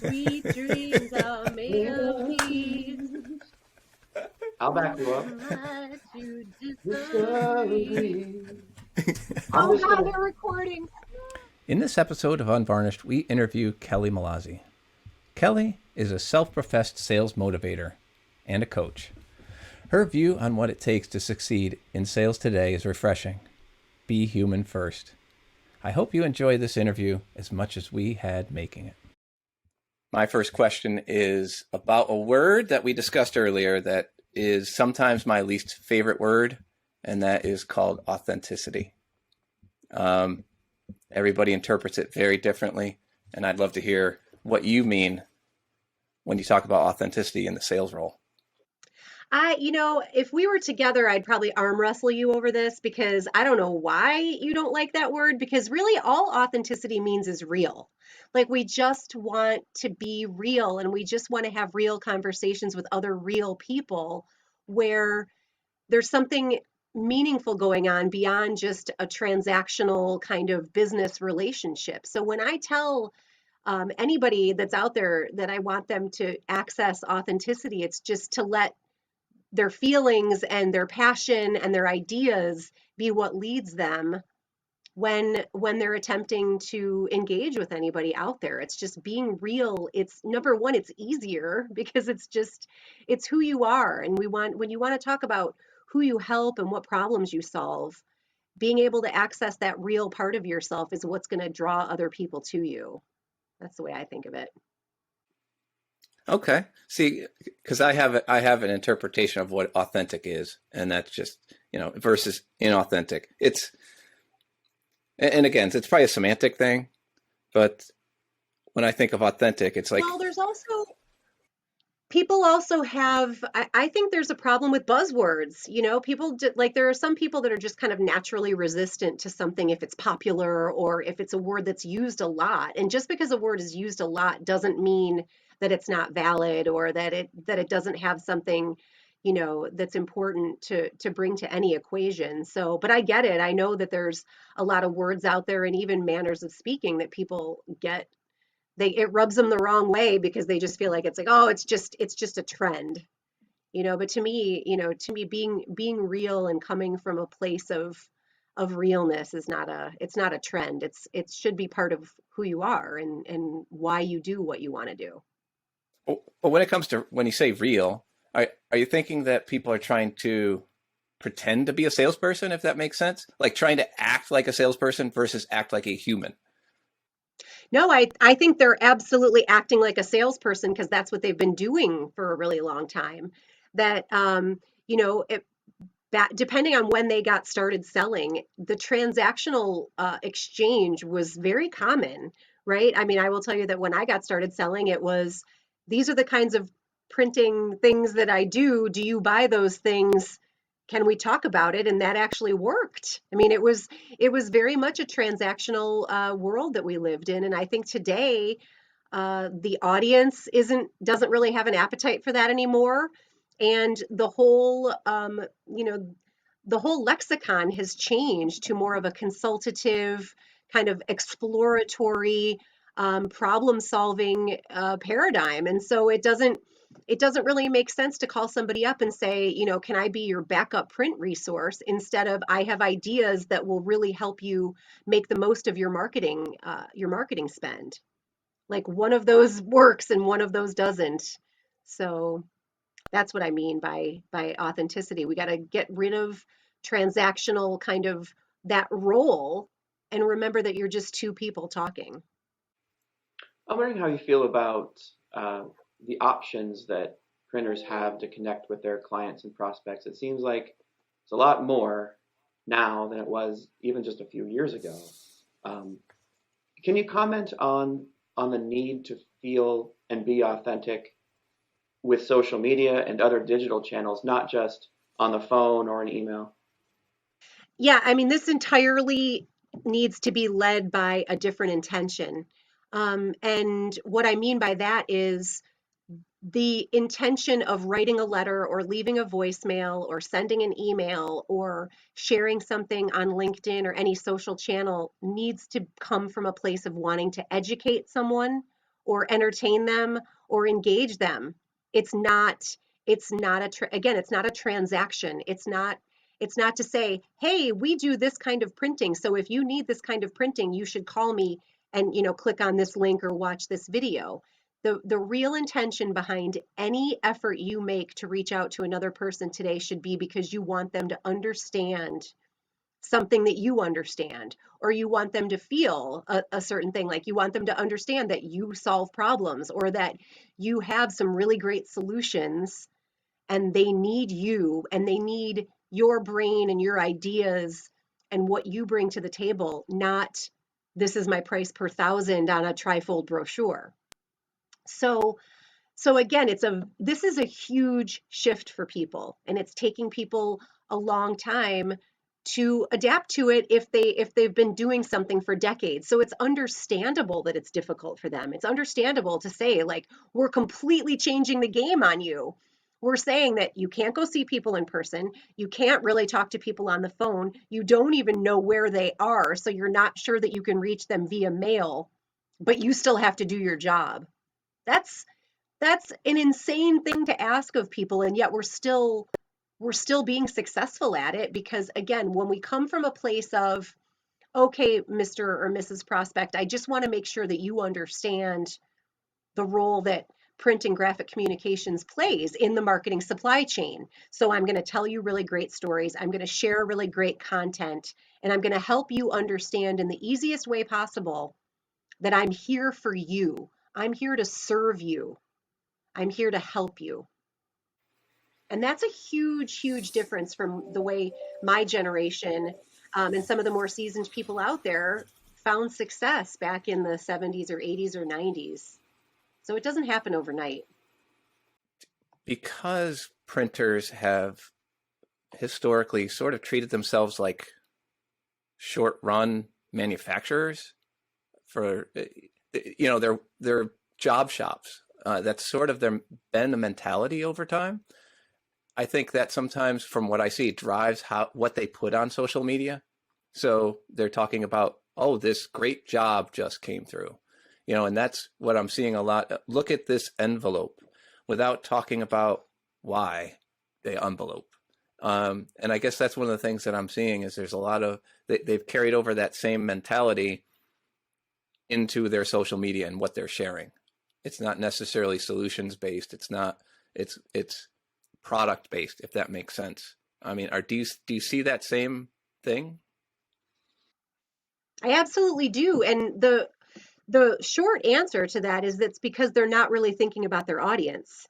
Sweet dreams are made of these. I'll back you up. Might you disagree? Disagree. I'm Oh just God, gonna. they're recording. In this episode of Unvarnished, we interview Kelly Mallozzi. Kelly is a self-professed sales motivator and a coach. Her view on what it takes to succeed in sales today is refreshing. Be human first. I hope you enjoy this interview as much as we had making it. My first question is about a word that we discussed earlier that is sometimes my least favorite word, and that is called authenticity. Everybody interprets it very differently, and I'd love to hear what you mean when you talk about authenticity in the sales role. If we were together, I'd probably arm wrestle you over this because I don't know why you don't like that word because really all authenticity means is real. Like we just want to be real and we just want to have real conversations with other real people where there's something meaningful going on beyond just a transactional kind of business relationship. So when I tell anybody that's out there that I want them to access authenticity, it's just to let their feelings and their passion and their ideas be what leads them when they're attempting to engage with anybody out there. It's just being real. It's number one, it's easier because it's who you are. And when you want to talk about who you help and what problems you solve, being able to access that real part of yourself is what's going to draw other people to you. That's the way I think of it. Okay. See, because I have an interpretation of what authentic is, and that's just, versus inauthentic. And again, it's probably a semantic thing, but when I think of authentic, it's like, Well, there's also people also have I think there's a problem with buzzwords. Like there are some people that are just kind of naturally resistant to something if it's popular or if it's a word that's used a lot. And just because a word is used a lot doesn't mean that it's not valid or that it doesn't have something, that's important to bring to any equation. So, but I get it. I know that there's a lot of words out there and even manners of speaking that people get it rubs them the wrong way because they just feel like it's like, oh, it's just a trend. But to me being real and coming from a place of realness is not a trend. It should be part of who you are and why you do what you want to do. but when it comes to when you say real, are you thinking that people are trying to pretend to be a salesperson, if that makes sense? Like trying to act like a salesperson versus act like a human? No, I think they're absolutely acting like a salesperson because that's what they've been doing for a really long time. That depending on when they got started selling, the transactional exchange was very common, right? I mean, I will tell you that when I got started selling, it was these are the kinds of printing things that I do. Do you buy those things? Can we talk about it? And that actually worked. I mean, it was very much a transactional world that we lived in, and I think today the audience doesn't really have an appetite for that anymore, and you know, the whole lexicon has changed to more of a consultative, kind of exploratory, problem-solving paradigm, and so it doesn't really make sense to call somebody up and say, can I be your backup print resource instead of I have ideas that will really help you make the most of your marketing spend. Like one of those works and one of those doesn't. So that's what I mean by authenticity. We got to get rid of transactional kind of that role and remember that you're just two people talking. I'm wondering how you feel about uh, the options that printers have to connect with their clients and prospects. It seems like it's a lot more now than it was even just a few years ago. Um, can you comment on the need to feel and be authentic with social media and other digital channels, not just on the phone or an email? Yeah, I mean, this entirely needs to be led by a different intention. And what I mean by that is the intention of writing a letter or leaving a voicemail or sending an email or sharing something on LinkedIn or any social channel needs to come from a place of wanting to educate someone or entertain them or engage them. It's not again, it's not a transaction. It's not to say, hey, we do this kind of printing, so if you need this kind of printing, you should call me and click on this link or watch this video. The real intention behind any effort you make to reach out to another person today should be because you want them to understand something that you understand, or you want them to feel a certain thing, like you want them to understand that you solve problems or that you have some really great solutions, and they need you and they need your brain and your ideas and what you bring to the table, not this is my price per thousand on a trifold brochure. So again, this is a huge shift for people, and it's taking people a long time to adapt to it if they've been doing something for decades. So it's understandable that it's difficult for them. It's understandable to say, like, we're completely changing the game on you. We're saying that you can't go see people in person. You can't really talk to people on the phone. You don't even know where they are, so you're not sure that you can reach them via mail, but you still have to do your job. That's that's an insane thing to ask of people, and yet we're still being successful at it, because again, when we come from a place of, okay, Mr. or Mrs. Prospect, I just want to make sure that you understand the role that print and graphic communications plays in the marketing supply chain. So I'm going to tell you really great stories. I'm going to share really great content, and I'm going to help you understand in the easiest way possible that I'm here for you. I'm here to serve you. I'm here to help you. And that's a huge, huge difference from the way my generation, and some of the more seasoned people out there found success back in the 70s or 80s or 90s. So it doesn't happen overnight. Because printers have historically sort of treated themselves like short run manufacturers for, their job shops. That's sort of been the mentality over time. I think that sometimes, from what I see, drives what they put on social media. So they're talking about, oh, this great job just came through, and that's what I'm seeing a lot. Look at this envelope, without talking about why the envelope. And I guess that's one of the things that I'm seeing is there's a lot of, they've carried over that same mentality into their social media and what they're sharing. It's not necessarily solutions based. It's product based, if that makes sense. I mean, do you see that same thing? I absolutely do. And the short answer to that is that's because they're not really thinking about their audience.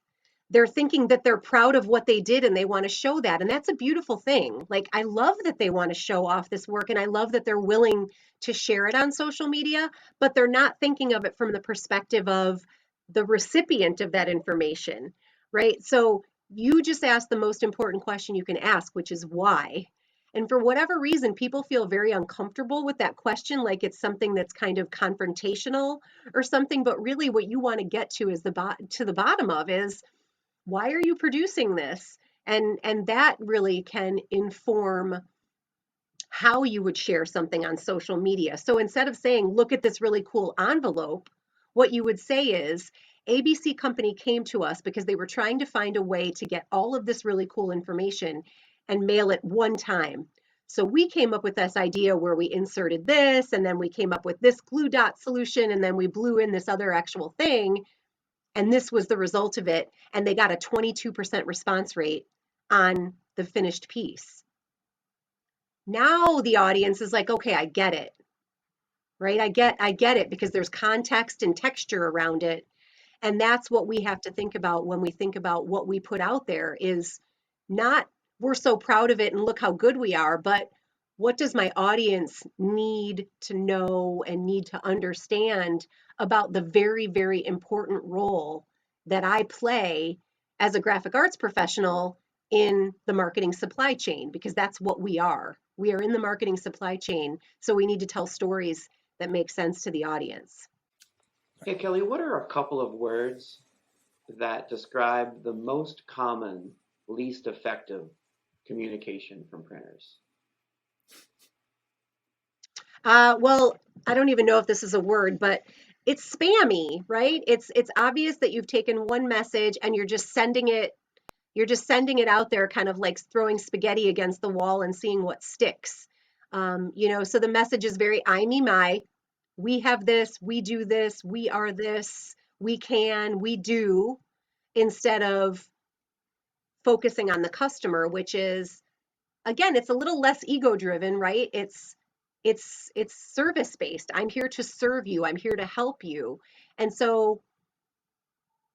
They're thinking that they're proud of what they did and they want to show that. And that's a beautiful thing. Like, I love that they want to show off this work, and I love that they're willing to share it on social media, but they're not thinking of it from the perspective of the recipient of that information, right? So you just asked the most important question you can ask, which is why. And for whatever reason, people feel very uncomfortable with that question, like it's something that's kind of confrontational or something. But really, what you want to get to is to the bottom of is, why are you producing this? And that really can inform how you would share something on social media. So instead of saying, look at this really cool envelope, what you would say is, ABC company came to us because they were trying to find a way to get all of this really cool information and mail it one time. So we came up with this idea where we inserted this, and then we came up with this glue dot solution, and then we blew in this other actual thing, and this was the result of it. And they got a 22% response rate on the finished piece. Now the audience is like, okay, I get it, right? I get it, because there's context and texture around it. And that's what we have to think about when we think about what we put out there, is not, we're so proud of it and look how good we are, but what does my audience need to know and need to understand about the very, very important role that I play as a graphic arts professional in the marketing supply chain? Because that's what we are. We are in the marketing supply chain, so we need to tell stories that make sense to the audience. Hey, Kelly, what are a couple of words that describe the most common, least effective communication from printers? Well, I don't even know if this is a word, but it's spammy, right? It's obvious that you've taken one message and you're just sending it out there, kind of like throwing spaghetti against the wall and seeing what sticks. So the message is very I, me, my. We have this, we do this, we are this, we can, we do, instead of focusing on the customer, which is, again, it's a little less ego driven, right? It's service based. I'm here to serve you. I'm here to help you. And so,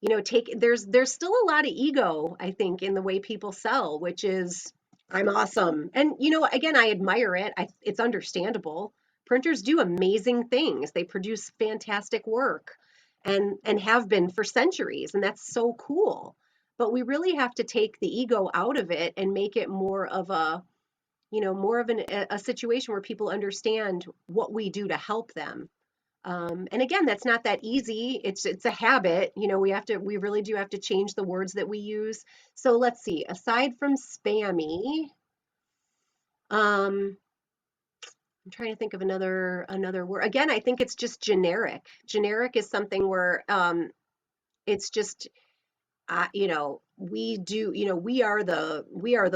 there's still a lot of ego, I think, in the way people sell, which is I'm awesome. And again, I admire it. It's understandable. Printers do amazing things. They produce fantastic work and have been for centuries, and that's so cool. But we really have to take the ego out of it and make it more of a situation where people understand what we do to help them. And again, that's not that easy. It's a habit. We really do have to change the words that we use. So let's see. Aside from spammy, um, I'm trying to think of another word. Again, I think it's just generic. Generic is something where it's just we do, we are the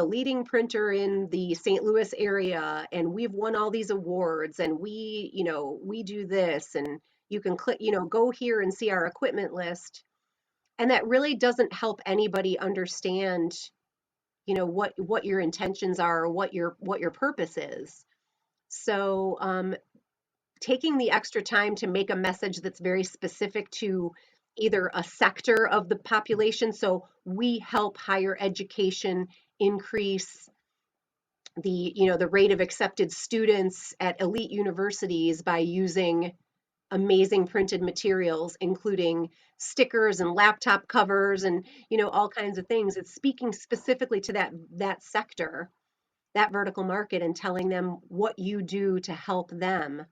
leading printer in the St. Louis area, and we've won all these awards, and we do this, and you can click, go here and see our equipment list. And that really doesn't help anybody understand, what your intentions are, or what your purpose is. So, taking the extra time to make a message that's very specific to either a sector of the population. So we help higher education increase the rate of accepted students at elite universities by using amazing printed materials, including stickers and laptop covers and all kinds of things. It's speaking specifically to that sector, that vertical market, and telling them what you do to help them.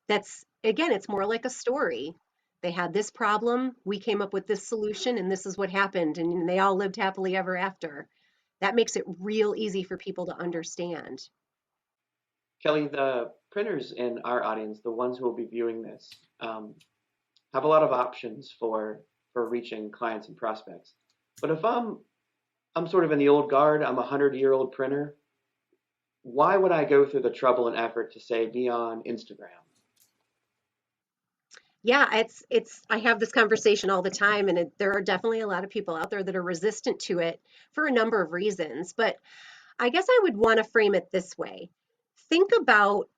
That's again, it's more like a story. They had this problem, we came up with this solution, and this is what happened, and they all lived happily ever after. That makes it real easy for people to understand. Kelly, the printers in our audience, the ones who will be viewing this, have a lot of options for reaching clients and prospects. But if I'm sort of in the old guard, I'm a 100-year-old printer, why would I go through the trouble and effort to say be on Instagram? Yeah, it's I have this conversation all the time, and there are definitely a lot of people out there that are resistant to it for a number of reasons. But I guess I would want to frame it this way. Think about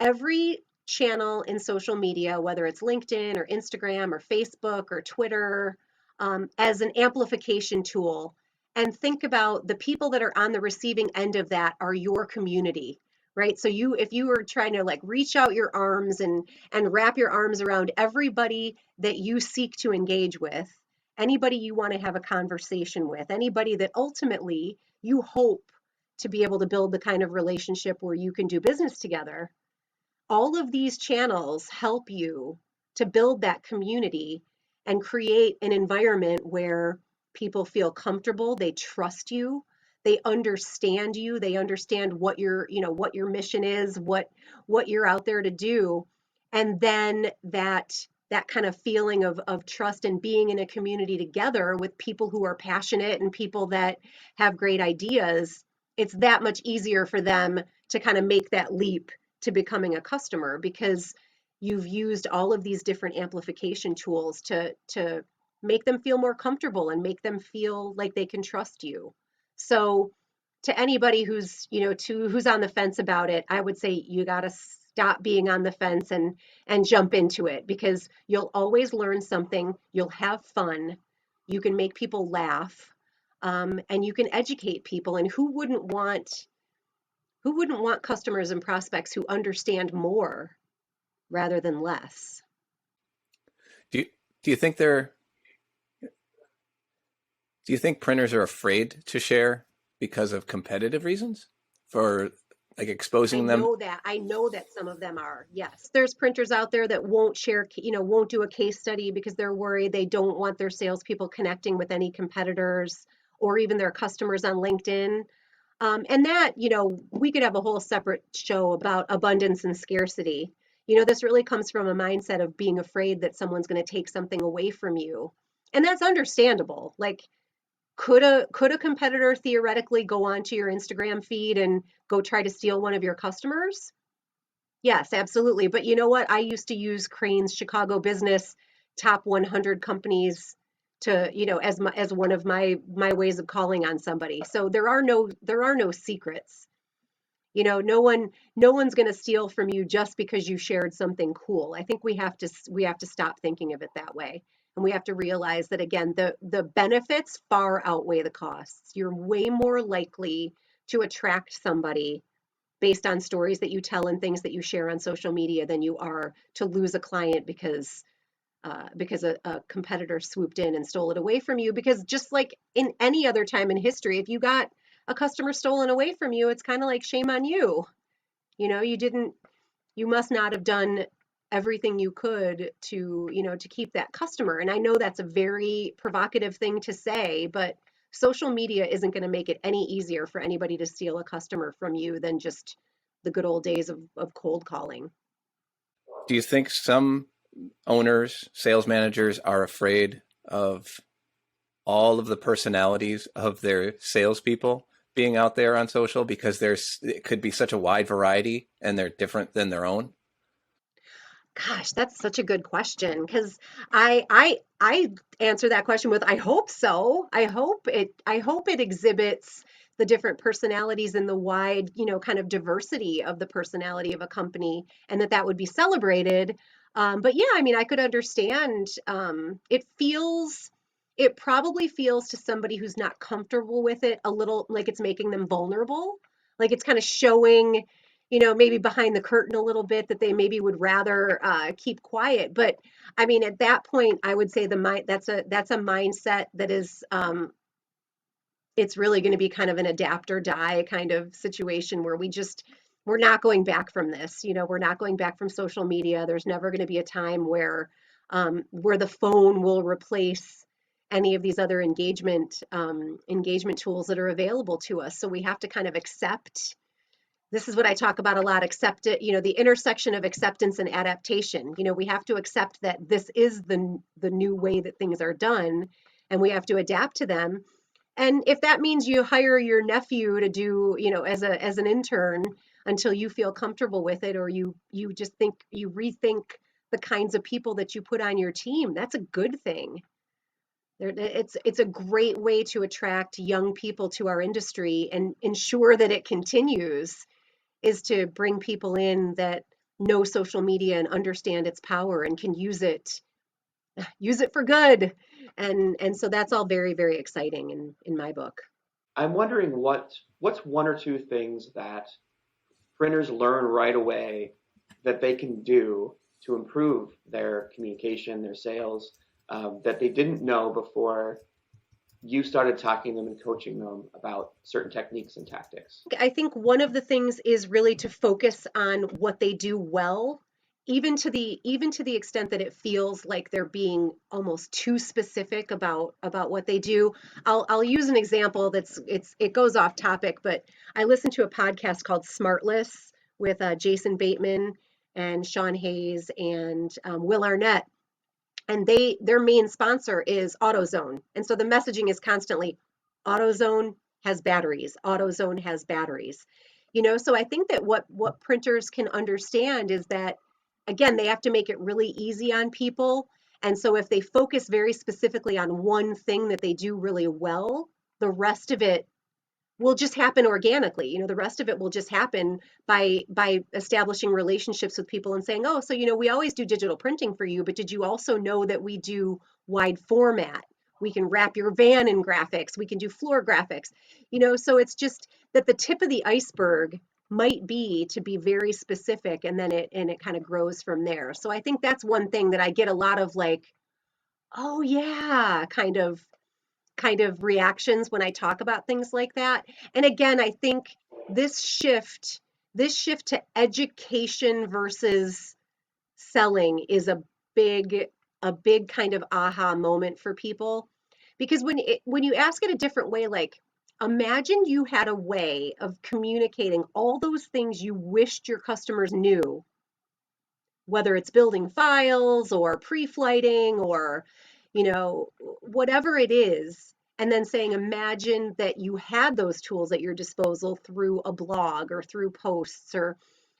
every channel in social media, whether it's LinkedIn or Instagram or Facebook or Twitter, as an amplification tool. And think about the people that are on the receiving end of that are your community, right? So if you were trying to like reach out your arms and wrap your arms around everybody that you seek to engage with, anybody you want to have a conversation with, anybody that ultimately you hope to be able to build the kind of relationship where you can do business together, all of these channels help you to build that community and create an environment where people feel comfortable, they trust you, they understand what your mission is, what you're out there to do. And then that kind of feeling of trust and being in a community together with people who are passionate and people that have great ideas, it's that much easier for them to kind of make that leap to becoming a customer, because you've used all of these different amplification tools to make them feel more comfortable and make them feel like they can trust you. So to anybody who's on the fence about it, I would say you got to stop being on the fence and jump into it, because you'll always learn something, you'll have fun, you can make people laugh, and you can educate people. And who wouldn't want customers and prospects who understand more rather than less? Do you, do you think printers are afraid to share because of competitive reasons, for like exposing them? I know that some of them are. Yes. There's printers out there that won't share, won't do a case study because they're worried, they don't want their salespeople connecting with any competitors or even their customers on LinkedIn. And that, we could have a whole separate show about abundance and scarcity. This really comes from a mindset of being afraid that someone's going to take something away from you. And that's understandable. Like, could a competitor theoretically go onto your Instagram feed and go try to steal one of your customers? Yes, absolutely. But you know what? I used to use Crane's Chicago Business top 100 companies to, as one of my ways of calling on somebody. So there are no secrets. No one's going to steal from you just because you shared something cool. I think we have to stop thinking of it that way. And we have to realize that, again, the benefits far outweigh the costs. You're way more likely to attract somebody based on stories that you tell and things that you share on social media than you are to lose a client because a competitor swooped in and stole it away from you. Because just like in any other time in history, if you got a customer stolen away from you, it's kind of like shame on you. You must not have done everything you could to keep that customer. And I know that's a very provocative thing to say, but social media isn't going to make it any easier for anybody to steal a customer from you than just the good old days of cold calling. Do you think some owners, sales managers are afraid of all of the personalities of their salespeople being out there on social because it could be such a wide variety and they're different than their own? Gosh, that's such a good question because I answer that question with I hope so. I hope it exhibits the different personalities and the wide, kind of diversity of the personality of a company, and that would be celebrated. But yeah, I mean, I could understand. It probably feels to somebody who's not comfortable with it a little like it's making them vulnerable, like it's kind of showing maybe behind the curtain a little bit that they maybe would rather keep quiet. But I mean, at that point, I would say that's a mindset that is it's really going to be kind of an adapt or die kind of situation where we're not going back from this. We're not going back from social media. There's never going to be a time where the phone will replace any of these other engagement tools that are available to us. So we have to kind of accept. This is what I talk about a lot, the intersection of acceptance and adaptation. We have to accept that this is the new way that things are done, and we have to adapt to them. And if that means you hire your nephew to do, as an intern until you feel comfortable with it, or you just rethink the kinds of people that you put on your team, that's a good thing. It's a great way to attract young people to our industry and ensure that it continues, is to bring people in that know social media and understand its power and can use it for good. And so that's all very, very exciting in my book. I'm wondering what's one or two things that printers learn right away that they can do to improve their communication, their sales, that they didn't know before you started talking to them and coaching them about certain techniques and tactics. I think one of the things is really to focus on what they do well, even to the extent that it feels like they're being almost too specific about what they do. I'll use an example it goes off topic, but I listened to a podcast called Smartless with Jason Bateman and Sean Hayes and Will Arnett, and their main sponsor is AutoZone. And so the messaging is constantly AutoZone has batteries, AutoZone has batteries. So I think that what printers can understand is that, again, they have to make it really easy on people. And so if they focus very specifically on one thing that they do really well, the rest of it will just happen organically. The rest of it will just happen by establishing relationships with people and saying, oh, so we always do digital printing for you, but did you also know that we do wide format? We can wrap your van in graphics. We can do floor graphics. So it's just that the tip of the iceberg might be to be very specific, and then it kind of grows from there. So I think that's one thing that I get a lot of, like, oh yeah, kind of reactions when I talk about things like that. And again, I think this shift, this shift to education versus selling is a big kind of aha moment for people. Because when you ask it a different way, like, imagine you had a way of communicating all those things you wished your customers knew whether it's building files or pre-flighting or, whatever it is, and then saying, imagine that you had those tools at your disposal through a blog or through posts or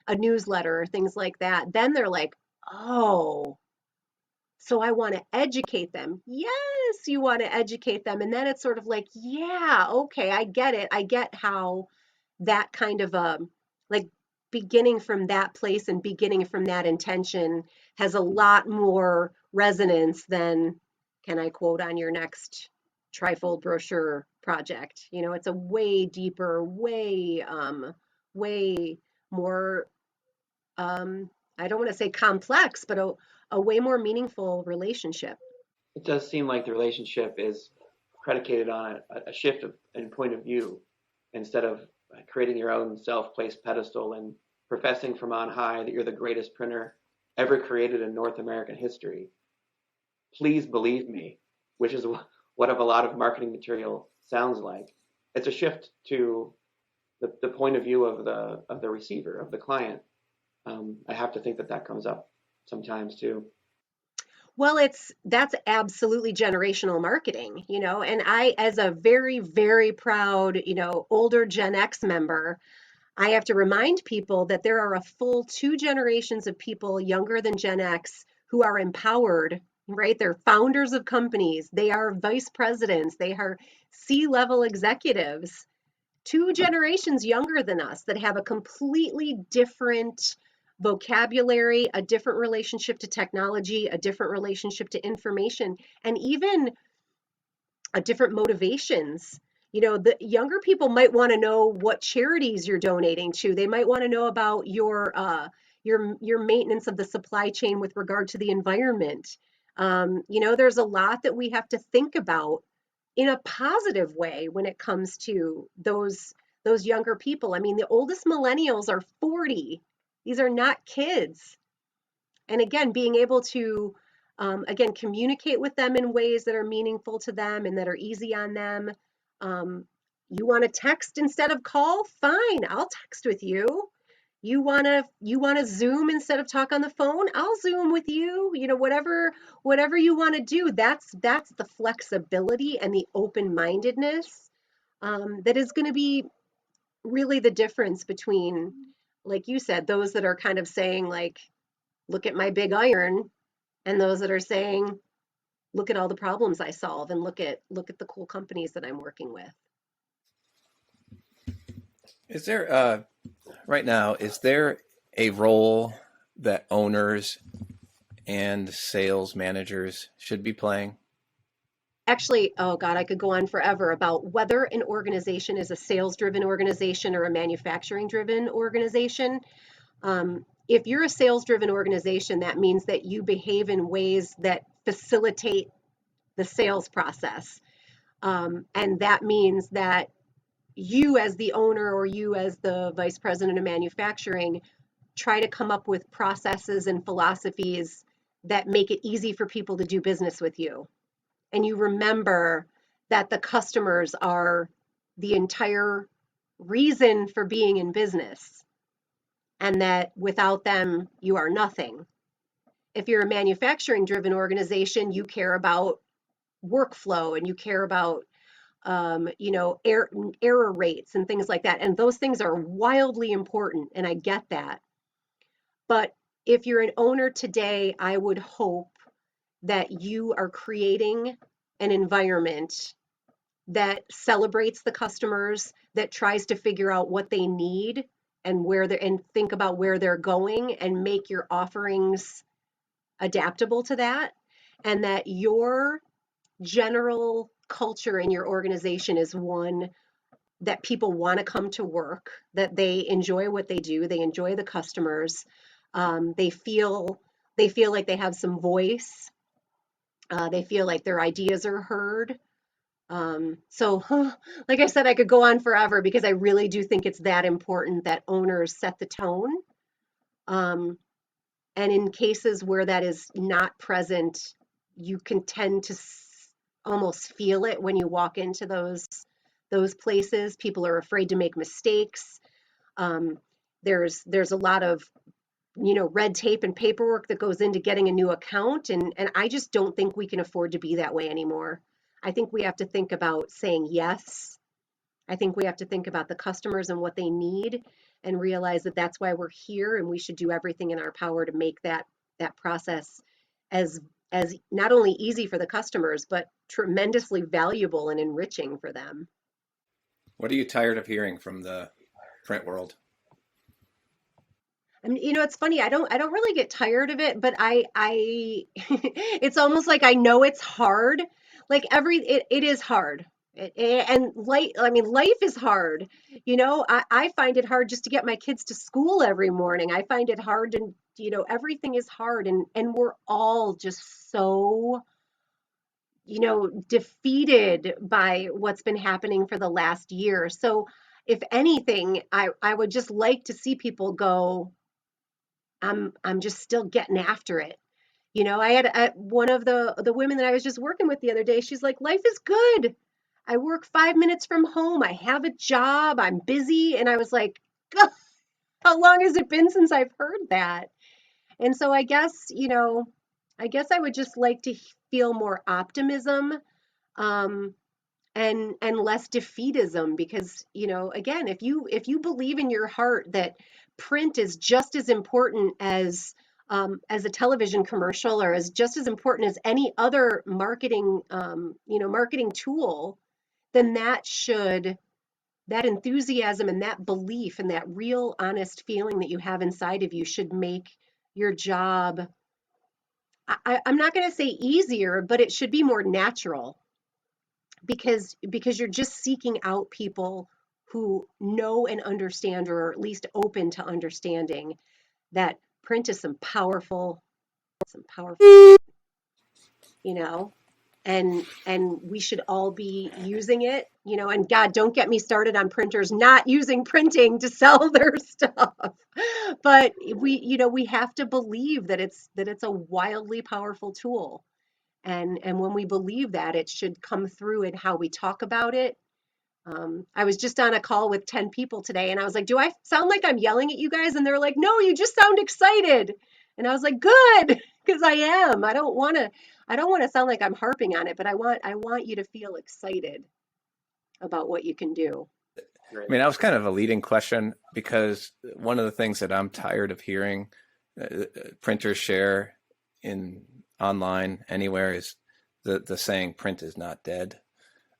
a newsletter or things like that. Then they're like, oh, so I want to educate them. Yes, you want to educate them. And then it's sort of like, yeah, okay, I get it. I get how that kind of like beginning from that place and beginning from that intention has a lot more resonance than, can I quote on your next trifold brochure project? It's a way deeper, way more, I don't want to say complex, but a way more meaningful relationship. It does seem like the relationship is predicated on a shift in point of view instead of creating your own self-placed pedestal and professing from on high that you're the greatest printer ever created in North American history. Please believe me, which is what a lot of marketing material sounds like. It's a shift to the point of view of the receiver, of the client. I have to think that comes up sometimes too. Well, that's absolutely generational marketing, and I, as a very, very proud, older Gen X member, I have to remind people that there are a full two generations of people younger than Gen X who are empowered, right? They're founders of companies, they are vice presidents, they are C-level executives, two generations younger than us that have a completely different vocabulary, a different relationship to technology, a different relationship to information, and even a different motivations. The younger people might want to know what charities you're donating to. They might want to know about your maintenance of the supply chain with regard to the environment. There's a lot that we have to think about in a positive way when it comes to those younger people. I mean, the oldest millennials are 40. These are not kids. And again, being able to again communicate with them in ways that are meaningful to them and that are easy on them. Um, you want to text instead of call? Fine, I'll text with you. You want to Zoom instead of talk on the phone? I'll Zoom with you. Whatever you want to do. That's the flexibility and the open-mindedness that is going to be really the difference between, like you said, those that are kind of saying like, look at my big iron, and those that are saying, look at all the problems I solve and look at the cool companies that I'm working with. Is there right now, is there a role that owners and sales managers should be playing? Actually, oh God, I could go on forever about whether an organization is a sales-driven organization or a manufacturing-driven organization. If you're a sales-driven organization, that means that you behave in ways that facilitate the sales process. And that means that you as the owner or you as the vice president of manufacturing try to come up with processes and philosophies that make it easy for people to do business with you. And you remember that the customers are the entire reason for being in business, and that without them, you are nothing. If you're a manufacturing driven organization, you care about workflow and you care about error rates and things like that. And those things are wildly important, and I get that. But if you're an owner today, I would hope that you are creating an environment that celebrates the customers, that tries to figure out what they need and and think about where they're going and make your offerings adaptable to that, and that your general culture in your organization is one that people want to come to work, that they enjoy what they do, they enjoy the customers, they feel like they have some voice, they feel like their ideas are heard. Like I said, I could go on forever because I really do think it's that important that owners set the tone. Um, and in cases where that is not present, you can tend to almost feel it when you walk into those places. People are afraid to make mistakes. Um, there's a lot of red tape and paperwork that goes into getting a new account. And I just don't think we can afford to be that way anymore. I think we have to think about saying yes. I think we have to think about the customers and what they need and realize that that's why we're here, and we should do everything in our power to make that process as as not only easy for the customers, but tremendously valuable and enriching for them. What are you tired of hearing from the print world? I mean, it's funny. I don't really get tired of it, but I it's almost like I know it's hard. Like it is hard. And I mean, life is hard. I find it hard just to get my kids to school every morning. I find it hard and everything is hard, and we're all just so defeated by what's been happening for the last year. So if anything, I would just like to see people go, I'm just still getting after it. I had one of the women that I was just working with the other day. She's like, life is good. I work 5 minutes from home. I have a job. I'm busy. And I was like, "God, how long has it been since I've heard that?" And so I guess I would just like to feel more optimism, um, and less defeatism, because again, if you believe in your heart that print is just as important as a television commercial, or as just as important as any other marketing tool, then that enthusiasm and that belief and that real honest feeling that you have inside of you should make your job, I'm not going to say easier, but it should be more natural, because you're just seeking out people who know and understand, or at least open to understanding that print is some powerful, you know, and we should all be using it, and God, don't get me started on printers not using printing to sell their stuff. But we have to believe that it's a wildly powerful tool. And when we believe that, it should come through in how we talk about it. I was just on a call with 10 people today, and I was like, do I sound like I'm yelling at you guys? And they're like, no, you just sound excited. And I was like, good, because I am. I don't want to sound like I'm harping on it, but I want you to feel excited about what you can do. I mean, that was kind of a leading question, because one of the things that I'm tired of hearing printers share in online anywhere is the saying print is not dead.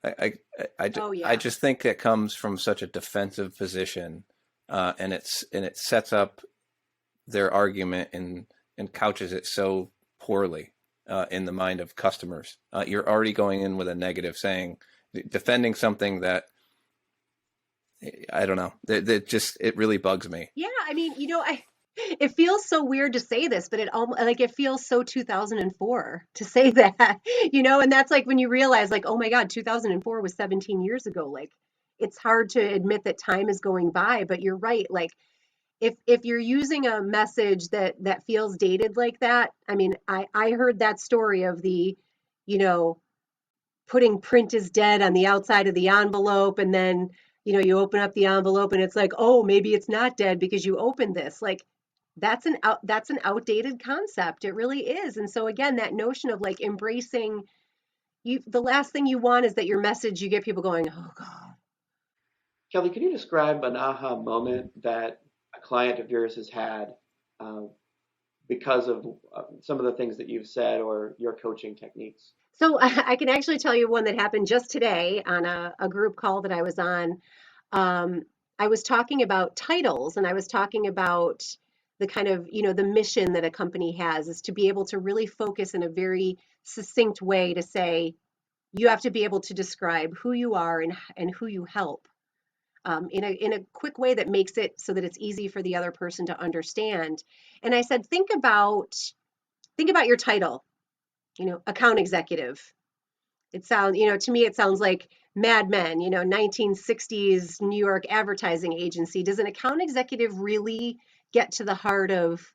Oh I yeah. just think it comes from such a defensive position, and it sets up their argument and couches it so poorly in the mind of customers. You're already going in with a negative saying, defending something that I don't know. It really bugs me. Yeah, I mean, it feels so weird to say this, but it feels so 2004 to say that, and that's like when you realize, like, oh my God, 2004 was 17 years ago. Like, it's hard to admit that time is going by, but you're right. Like, if you're using a message that feels dated like that, I mean, I heard that story of you know, putting print is dead on the outside of the envelope, and then you open up the envelope and it's like, oh, maybe it's not dead because you opened this. Like, that's an outdated concept. It really is. And so again, that notion of like embracing, the last thing you want is that your message, you get people going, oh God. Kelly, can you describe an aha moment that a client of yours has had uh, because of some of the things that you've said or your coaching techniques? So I can actually tell you one that happened just today on a group call that I was on. um, I was talking about titles, and I was talking about the kind of, the mission that a company has is to be able to really focus in a very succinct way to say, you have to be able to describe who you are and who you help, in a quick way that makes it so that it's easy for the other person to understand. And I said, think about your title, account executive. It sounds, to me, it sounds like Mad Men, 1960s New York advertising agency. Does an account executive really get to the heart of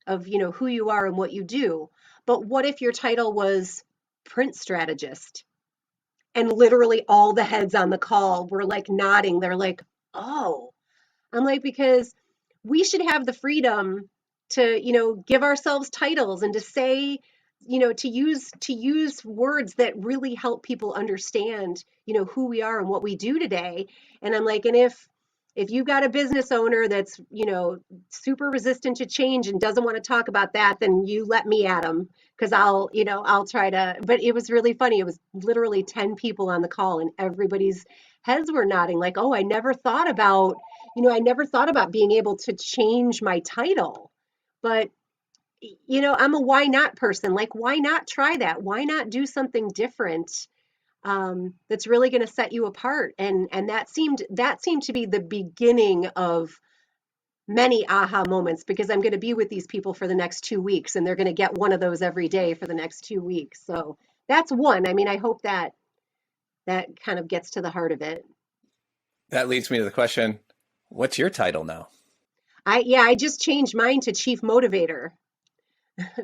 who you are and what you do? But what if your title was print strategist? And literally all the heads on the call were like nodding. They're like, oh, I'm like, because we should have the freedom give ourselves titles and to say, to use words that really help people understand, who we are and what we do today. And I'm like, and if you've got a business owner that's, super resistant to change and doesn't want to talk about that, then you let me at them, because I'll try to. But it was really funny. It was literally 10 people on the call, and everybody's heads were nodding like, oh, I never thought about being able to change my title. But I'm a why not person. Like, why not try that? Why not do something different, that's really going to set you apart? And that seemed to be the beginning of many aha moments, because I'm going to be with these people for the next 2 weeks, and they're going to get one of those every day for the next 2 weeks. So that's one. I mean, I hope that kind of gets to the heart of it. That leads me to the question, what's your title now? I just changed mine to chief motivator,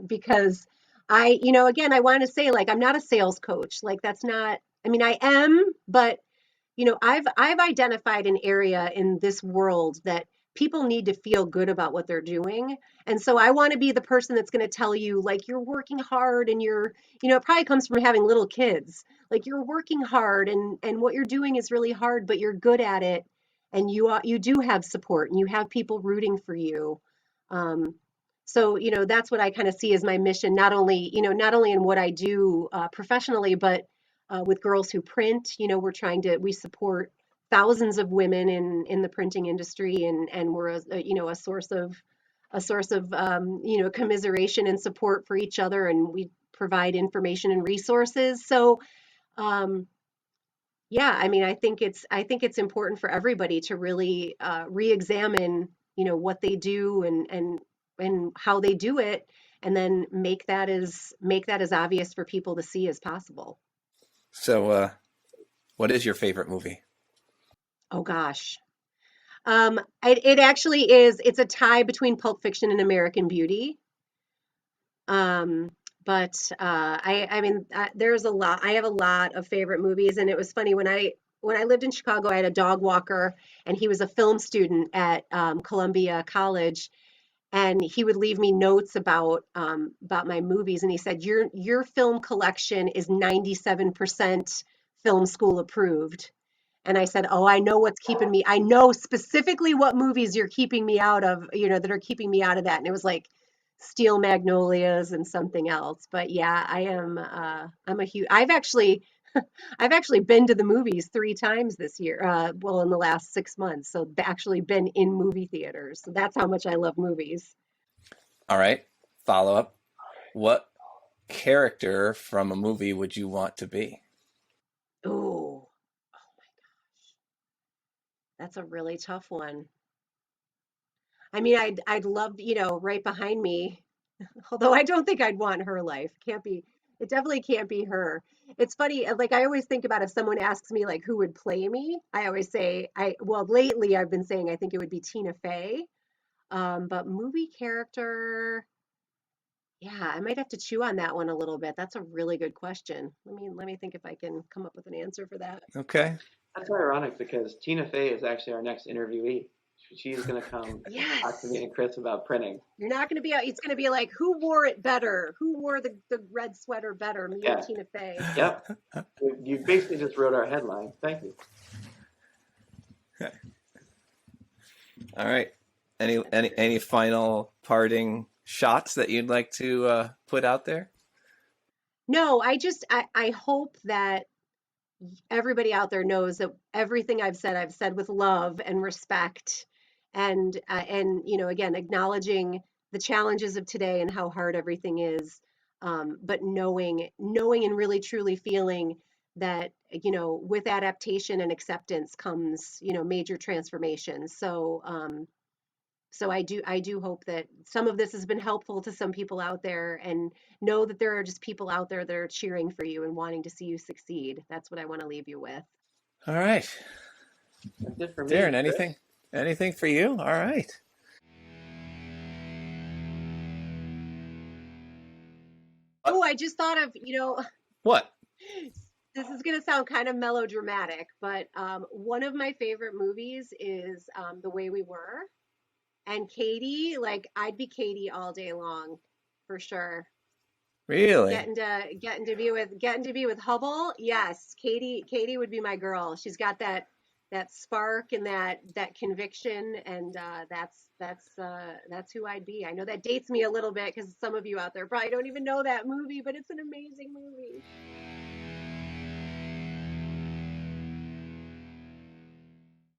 because again, I want to say, like, I'm not a sales coach. Like, that's not, I mean, I am, but I've identified an area in this world that people need to feel good about what they're doing. And so I want to be the person that's going to tell you, like, you're working hard, and it probably comes from having little kids. Like, you're working hard, and what you're doing is really hard, but you're good at it. And you do have support, and you have people rooting for you. Um, so, that's what I kind of see as my mission, not only in what I do professionally, but with Girls Who Print. We support thousands of women in the printing industry, and we're a source of commiseration and support for each other, and we provide information and resources. So, um, yeah, I mean, I think it's important for everybody to really re-examine, what they do, and how they do it, and then make that as obvious for people to see as possible. So, what is your favorite movie? Oh gosh. It actually is. It's a tie between Pulp Fiction and American Beauty. Um, but I mean, there's a lot. I have a lot of favorite movies, and it was funny when I lived in Chicago. I had a dog walker, and he was a film student at Columbia College, and he would leave me notes about my movies, and he said, your film collection is 97% film school approved. And I said, "Oh, I know what's keeping me. I know specifically what movies you're keeping me out of, that are keeping me out of that." And it was like Steel Magnolias and something else. But yeah, I'm a huge, I've actually been to the movies 3 times this year. Well, in the last 6 months. So actually been in movie theaters. So that's how much I love movies. All right, follow up. What character from a movie would you want to be? Oh, that's a really tough one. I mean, I'd love, right behind me, although I don't think I'd want her life. Can't be, it definitely can't be her. It's funny, like, I always think about, if someone asks me, like, who would play me, I always say, well, lately I've been saying I think it would be Tina Fey. But movie character, yeah, I might have to chew on that one a little bit. That's a really good question. Let me think if I can come up with an answer for that. Okay. That's ironic because Tina Fey is actually our next interviewee. She's going to come talk to Yes. me and Chris about printing. You're not going to be, it's going to be like, who wore it better? Who wore the red sweater better, me or Yeah. Tina Fey? Yep. You basically just wrote our headline. Thank you. All right. Any final parting shots that you'd like to put out there? No, I hope that everybody out there knows that everything I've said with love and respect, and again, acknowledging the challenges of today and how hard everything is, but knowing and really truly feeling that, with adaptation and acceptance comes, major transformation. So I do hope that some of this has been helpful to some people out there, and know that there are just people out there that are cheering for you and wanting to see you succeed. That's what I want to leave you with. All right. That's it for Darren, me, Chris. anything for you? All right. Oh, I just thought of, What? this is going to sound kind of melodramatic, but one of my favorite movies is The Way We Were. And Katie, like I'd be Katie all day long, for sure. Really? Getting to be with Hubble, yes. Katie would be my girl. She's got that spark and that conviction, and that's who I'd be. I know that dates me a little bit because some of you out there probably don't even know that movie, but it's an amazing movie.